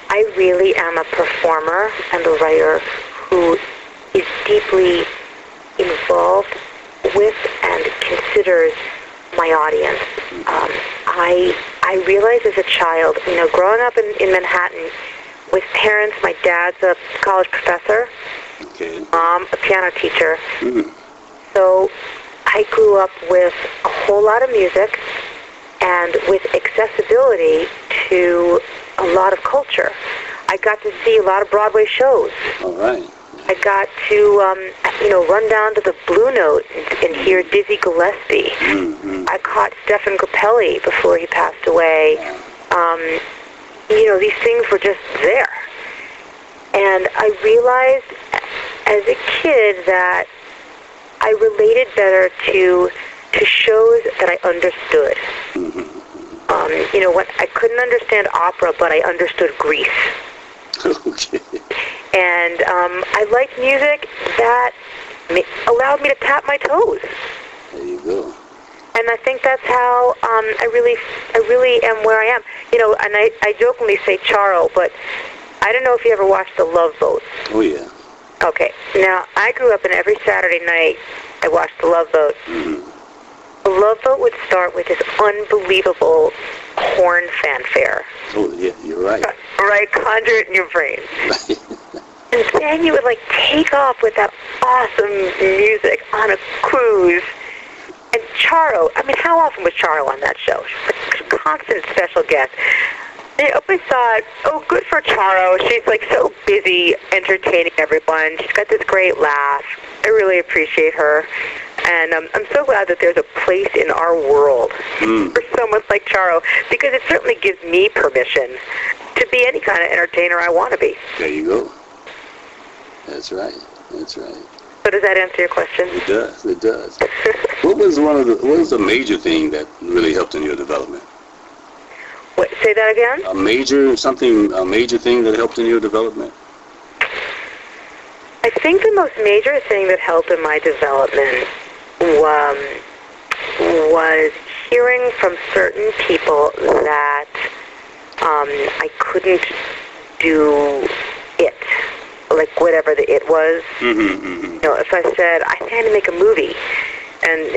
I really am a performer and a writer who is deeply involved with and considers my audience. I realized as a child, growing up in Manhattan with parents, my dad's a college professor, mom a piano teacher. Mm. So I grew up with a whole lot of music and with accessibility to a lot of culture. I got to see a lot of Broadway shows. All right. I got to, run down to the Blue Note and hear Dizzy Gillespie. Mm-hmm. I caught Stephen Grappelli before he passed away. These things were just there. And I realized as a kid that I related better to shows that I understood. Mm-hmm. When I couldn't understand opera, but I understood Grease. Okay. And I liked music that allowed me to tap my toes. There you go. And I think that's how I really am where I am. And I jokingly say Charo, but I don't know if you ever watched The Love Boat. Oh, yeah. Okay. Now, I grew up and every Saturday night I watched The Love Boat. Mm-hmm. The Love Boat would start with this unbelievable horn fanfare. Oh, yeah, you're right. Right, conjure it in your brain. And then you would, take off with that awesome music on a cruise. And Charo, how often was Charo on that show? She was a constant special guest. And I always thought, oh, good for Charo. She's, so busy entertaining everyone. She's got this great laugh. I really appreciate her. And I'm so glad that there's a place in our world for someone like Charo, because it certainly gives me permission to be any kind of entertainer I want to be. There you go. That's right. That's right. So does that answer your question? It does. It does. What was the major thing that really helped in your development? What, say that again? A major thing that helped in your development? I think the most major thing that helped in my development was hearing from certain people that I couldn't do it, whatever the it was. Mm-hmm, mm-hmm. If I said, I had to make a movie, and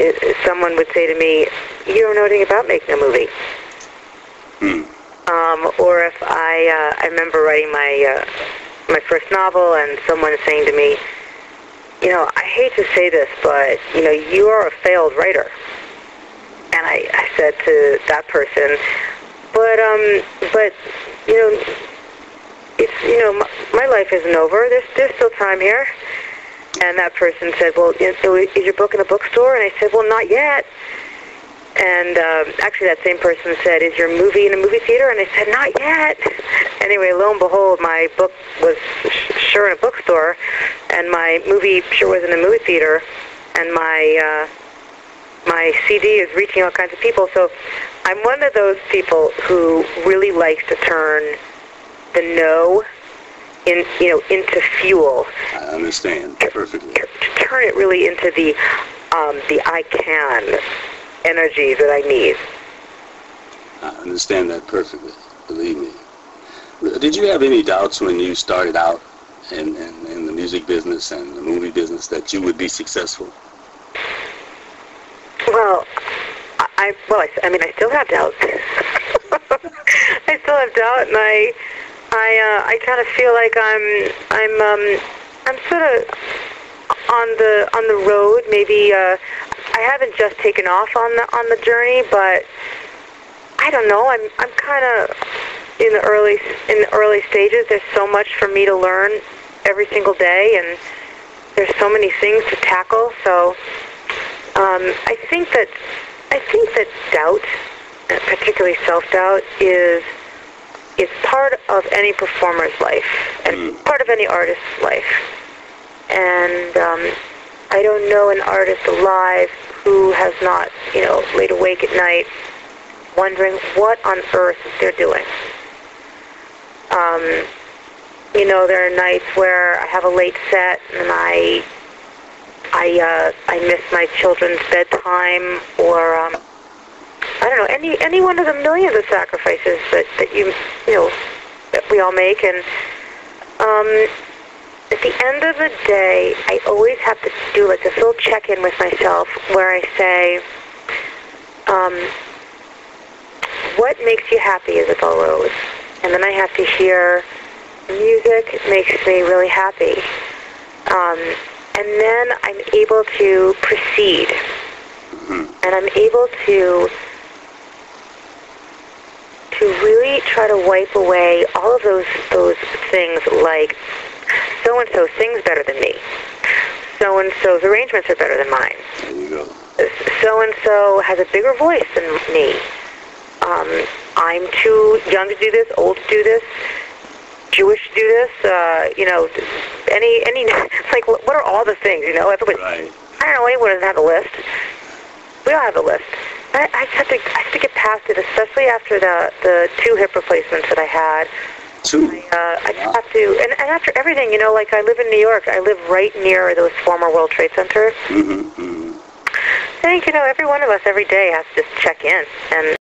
someone would say to me, you don't know anything about making a movie. Mm. Or if I remember writing my first novel, and someone saying to me, I hate to say this, but, you are a failed writer. And I said to that person, but it's, my life isn't over. There's still time here. And that person said, well, is your book in a bookstore? And I said, well, not yet. And actually that same person said, is your movie in a movie theater? And I said, not yet. Anyway, lo and behold, my book was sure in a bookstore, and my movie sure was in a movie theater, and my CD is reaching all kinds of people. So I'm one of those people who really likes to turn the no into fuel. I understand perfectly. To turn it really into the I can energy that I need. I understand that perfectly, believe me. Did you have any doubts when you started out in the music business and the movie business that you would be successful? Well, I still have doubts. I still have doubt, and I kind of feel like I'm sort of on the road. Maybe I haven't just taken off on the journey, but I don't know. I'm kind of in the early stages. There's so much for me to learn every single day, and there's so many things to tackle. So I think that doubt, particularly self-doubt, is part of any performer's life and part of any artist's life. And I don't know an artist alive who has not, laid awake at night wondering what on earth they're doing. There are nights where I have a late set and I miss my children's bedtime, or I don't know, any one of the millions of sacrifices that we all make. And at the end of the day, I always have to do like this little check-in with myself where I say, what makes you happy, Isabel Rose? And then I have to hear, music makes me really happy. And then I'm able to proceed. And I'm able to really try to wipe away all of those things like so-and-so sings better than me. So-and-so's arrangements are better than mine. There you go. So-and-so has a bigger voice than me. I'm too young to do this, old to do this, Jewish to do this, any like, what are all the things, Everybody, right. I don't know, anyone doesn't have a list. We all have a list. I just have to get past it, especially after the 2 hip replacements that I had. 2? I just have to, and after everything, like I live in New York. I live right near those former World Trade Centers. I think, every one of us every day has to just check in and